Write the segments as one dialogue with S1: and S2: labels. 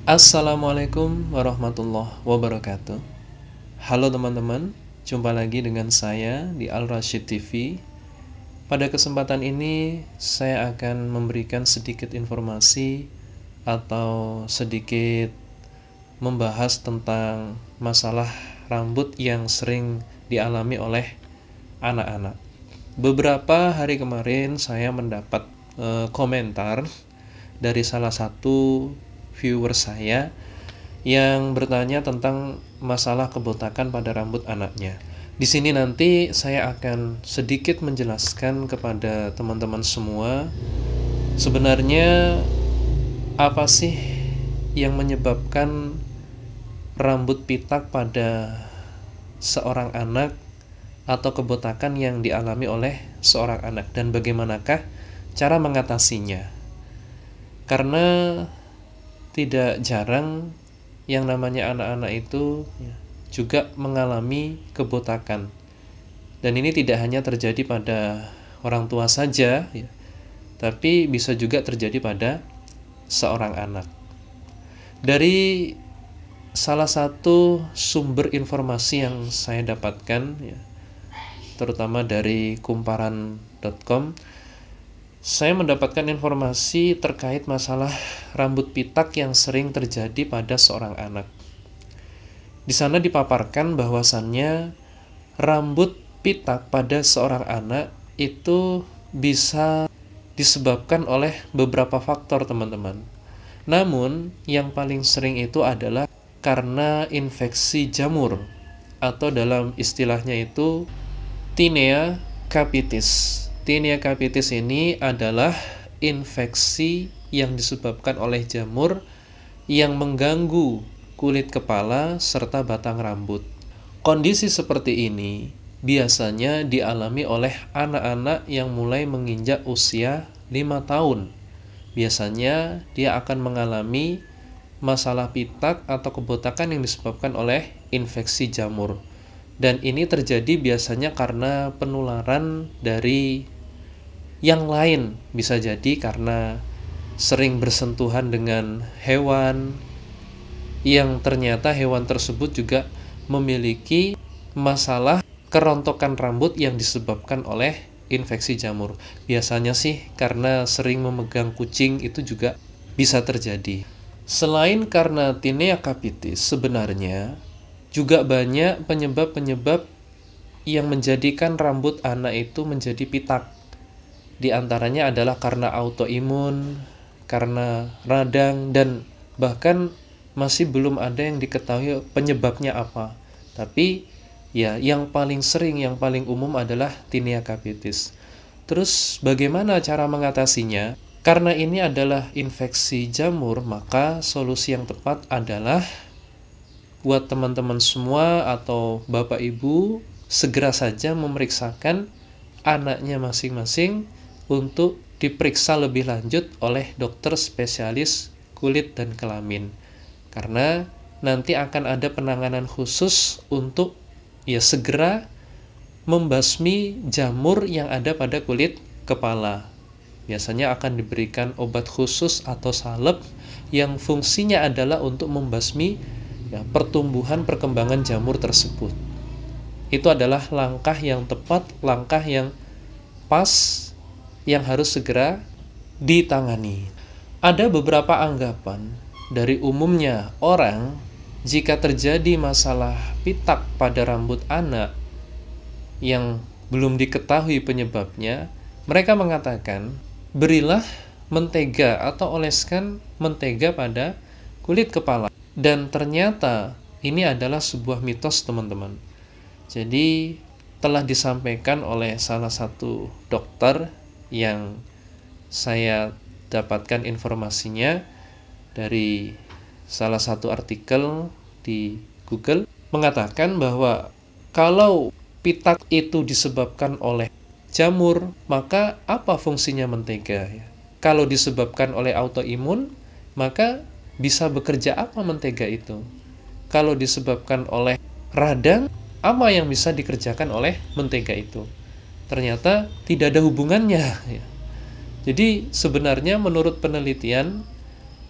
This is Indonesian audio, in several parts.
S1: Assalamualaikum warahmatullahi wabarakatuh. Halo teman-teman, jumpa lagi dengan saya di Al Rashid TV. Pada kesempatan ini saya akan memberikan sedikit informasi atau sedikit membahas tentang masalah rambut yang sering dialami oleh anak-anak. Beberapa hari kemarin saya mendapat komentar dari salah satu viewer saya yang bertanya tentang masalah kebotakan pada rambut anaknya. Di sini nanti saya akan sedikit menjelaskan kepada teman-teman semua sebenarnya apa sih yang menyebabkan rambut pitak pada seorang anak atau kebotakan yang dialami oleh seorang anak dan bagaimanakah cara mengatasinya. Karena tidak jarang yang namanya anak-anak itu juga mengalami kebotakan. Dan ini tidak hanya terjadi pada orang tua saja, tapi bisa juga terjadi pada seorang anak. Dari salah satu sumber informasi yang saya dapatkan, terutama dari kumparan.com, saya mendapatkan informasi terkait masalah rambut pitak yang sering terjadi pada seorang anak. Di sana dipaparkan bahwasannya rambut pitak pada seorang anak itu bisa disebabkan oleh beberapa faktor, teman-teman. Namun, yang paling sering itu adalah karena infeksi jamur atau dalam istilahnya itu Tinea capitis. Tinea capitis ini adalah infeksi yang disebabkan oleh jamur yang mengganggu kulit kepala serta batang rambut. Kondisi seperti ini biasanya dialami oleh anak-anak yang mulai menginjak usia 5 tahun. Biasanya dia akan mengalami masalah pitak atau kebotakan yang disebabkan oleh infeksi jamur. Dan ini terjadi biasanya karena penularan dari yang lain, bisa jadi karena sering bersentuhan dengan hewan yang ternyata hewan tersebut juga memiliki masalah kerontokan rambut yang disebabkan oleh infeksi jamur. Biasanya sih karena sering memegang kucing itu juga bisa terjadi. Selain karena Tinea capitis, sebenarnya juga banyak penyebab-penyebab yang menjadikan rambut anak itu menjadi pitak. Di antaranya adalah karena autoimun, karena radang, dan bahkan masih belum ada yang diketahui penyebabnya apa. Tapi yang paling sering, yang paling umum adalah Tinea capitis. Terus bagaimana cara mengatasinya? Karena ini adalah infeksi jamur, maka solusi yang tepat adalah buat teman-teman semua atau bapak ibu segera saja memeriksakan anaknya masing-masing untuk diperiksa lebih lanjut oleh dokter spesialis kulit dan kelamin. Karena nanti akan ada penanganan khusus untuk segera membasmi jamur yang ada pada kulit kepala. Biasanya akan diberikan obat khusus atau salep yang fungsinya adalah untuk membasmi pertumbuhan perkembangan jamur tersebut. Itu adalah langkah yang tepat, langkah yang pas, yang harus segera ditangani. Ada beberapa anggapan dari umumnya orang jika terjadi masalah pitak pada rambut anak yang belum diketahui penyebabnya, mereka mengatakan berilah mentega atau oleskan mentega pada kulit kepala. Dan ternyata ini adalah sebuah mitos, teman-teman. Jadi telah disampaikan oleh salah satu dokter yang saya dapatkan informasinya dari salah satu artikel di Google, mengatakan bahwa kalau pitak itu disebabkan oleh jamur, maka apa fungsinya mentega? Kalau disebabkan oleh autoimun, maka bisa bekerja apa mentega itu? Kalau disebabkan oleh radang, apa yang bisa dikerjakan oleh mentega itu? Ternyata tidak ada hubungannya. Jadi sebenarnya menurut penelitian,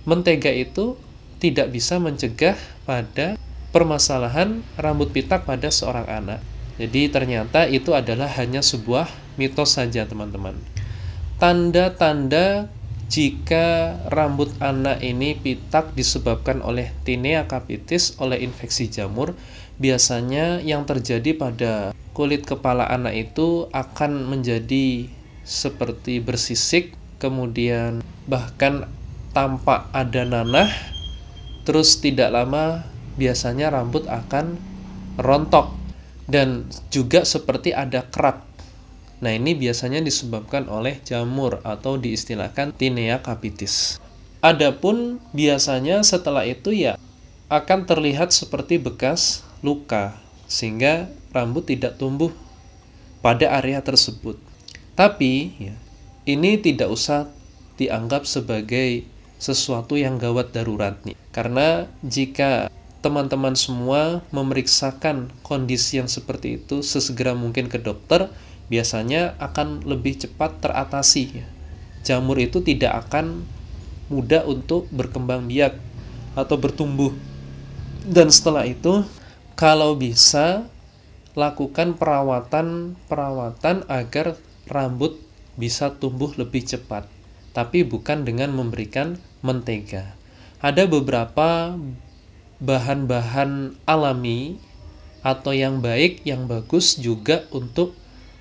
S1: mentega itu tidak bisa mencegah pada permasalahan rambut pitak pada seorang anak. Jadi ternyata itu adalah hanya sebuah mitos saja, teman-teman. Tanda-tanda jika rambut anak ini pitak disebabkan oleh Tinea capitis, oleh infeksi jamur, biasanya yang terjadi pada kulit kepala anak itu akan menjadi seperti bersisik, kemudian bahkan tampak ada nanah, terus tidak lama biasanya rambut akan rontok dan juga seperti ada kerak. Nah, ini biasanya disebabkan oleh jamur atau diistilahkan Tinea capitis. Adapun biasanya setelah itu ya akan terlihat seperti bekas luka, sehingga rambut tidak tumbuh pada area tersebut. Tapi ya, ini tidak usah dianggap sebagai sesuatu yang gawat darurat nih. Karena jika teman-teman semua memeriksakan kondisi yang seperti itu sesegera mungkin ke dokter, biasanya akan lebih cepat teratasi ya. Jamur itu tidak akan mudah untuk berkembang biak atau bertumbuh. Dan setelah itu, kalau bisa lakukan perawatan agar rambut bisa tumbuh lebih cepat. Tapi bukan dengan memberikan mentega. Ada beberapa bahan-bahan alami atau yang baik, yang bagus juga untuk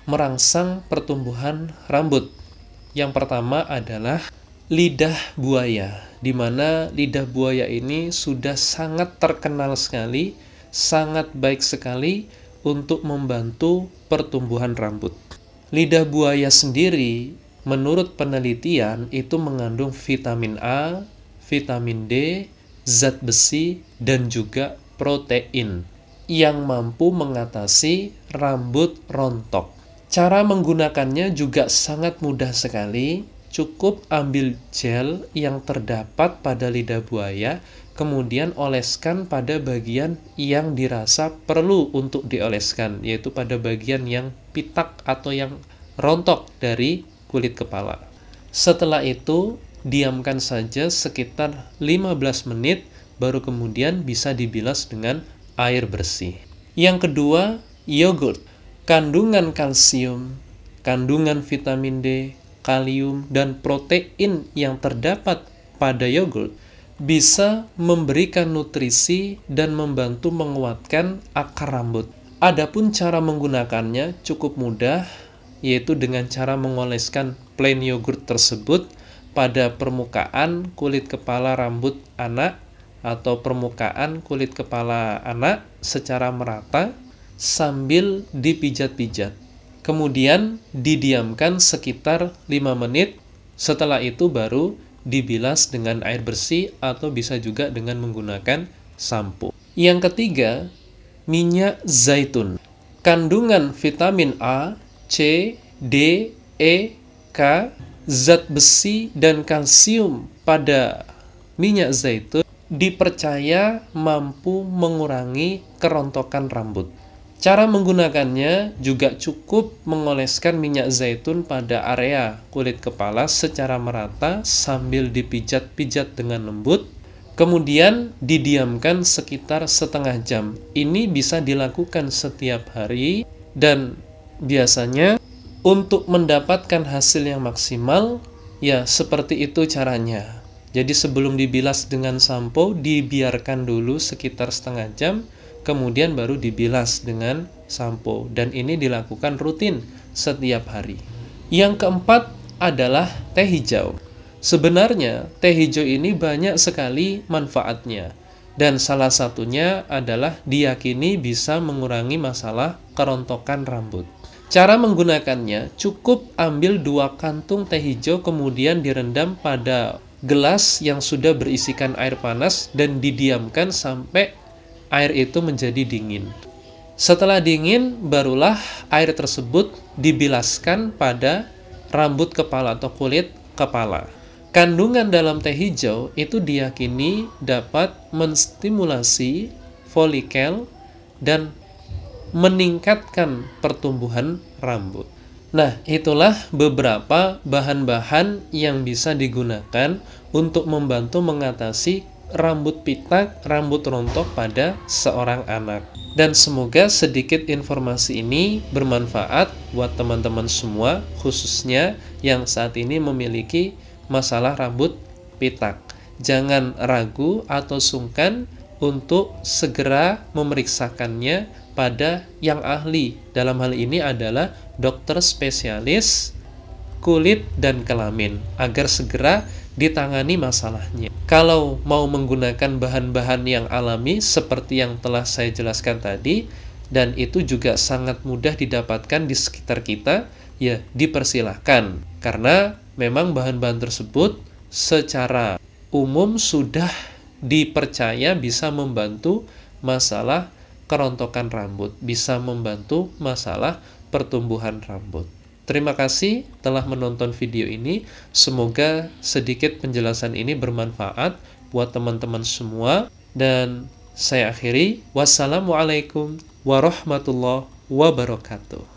S1: merangsang pertumbuhan rambut. Yang pertama adalah lidah buaya, di mana lidah buaya ini sudah sangat terkenal sekali, sangat baik sekali untuk membantu pertumbuhan rambut. Lidah buaya sendiri, menurut penelitian, itu mengandung vitamin A, vitamin D, zat besi, dan juga protein yang mampu mengatasi rambut rontok. Cara menggunakannya juga sangat mudah sekali. Cukup ambil gel yang terdapat pada lidah buaya, kemudian oleskan pada bagian yang dirasa perlu untuk dioleskan, yaitu pada bagian yang pitak atau yang rontok dari kulit kepala. Setelah itu, diamkan saja sekitar 15 menit, baru kemudian bisa dibilas dengan air bersih. Yang kedua, yogurt. Kandungan kalsium, kandungan vitamin D, kalium, dan protein yang terdapat pada yogurt bisa memberikan nutrisi dan membantu menguatkan akar rambut. Adapun cara menggunakannya cukup mudah, yaitu dengan cara mengoleskan plain yogurt tersebut pada permukaan kulit kepala rambut anak atau permukaan kulit kepala anak secara merata sambil dipijat-pijat. Kemudian didiamkan sekitar 5 menit. Setelah itu baru dibilas dengan air bersih atau bisa juga dengan menggunakan sampo. Yang ketiga, minyak zaitun. Kandungan vitamin A, C, D, E, K, zat besi, dan kalsium pada minyak zaitun dipercaya mampu mengurangi kerontokan rambut. Cara menggunakannya juga cukup mengoleskan minyak zaitun pada area kulit kepala secara merata sambil dipijat-pijat dengan lembut, kemudian didiamkan sekitar setengah jam. Ini bisa dilakukan setiap hari dan biasanya untuk mendapatkan hasil yang maksimal, ya seperti itu caranya. Jadi sebelum dibilas dengan sampo, dibiarkan dulu sekitar setengah jam, kemudian baru dibilas dengan sampo, dan ini dilakukan rutin setiap hari. Yang keempat adalah teh hijau. Sebenarnya teh hijau ini banyak sekali manfaatnya, dan salah satunya adalah diyakini bisa mengurangi masalah kerontokan rambut. Cara menggunakannya, cukup ambil 2 kantung teh hijau, kemudian direndam pada gelas yang sudah berisikan air panas dan didiamkan sampai air itu menjadi dingin. Setelah dingin, barulah air tersebut dibilaskan pada rambut kepala atau kulit kepala. Kandungan dalam teh hijau itu diyakini dapat menstimulasi folikel dan meningkatkan pertumbuhan rambut. Nah, itulah beberapa bahan-bahan yang bisa digunakan untuk membantu mengatasi rambut pitak, rambut rontok pada seorang anak. Dan semoga sedikit informasi ini bermanfaat buat teman-teman semua, khususnya yang saat ini memiliki masalah rambut pitak. Jangan ragu atau sungkan untuk segera memeriksakannya pada yang ahli. Dalam hal ini adalah dokter spesialis kulit dan kelamin, agar segera ditangani masalahnya. Kalau mau menggunakan bahan-bahan yang alami seperti yang telah saya jelaskan tadi, dan itu juga sangat mudah didapatkan di sekitar kita, ya dipersilahkan. Karena memang bahan-bahan tersebut secara umum sudah dipercaya bisa membantu masalah kerontokan rambut, bisa membantu masalah pertumbuhan rambut. Terima kasih telah menonton video ini. Semoga sedikit penjelasan ini bermanfaat buat teman-teman semua. Dan saya akhiri. Wassalamualaikum warahmatullahi wabarakatuh.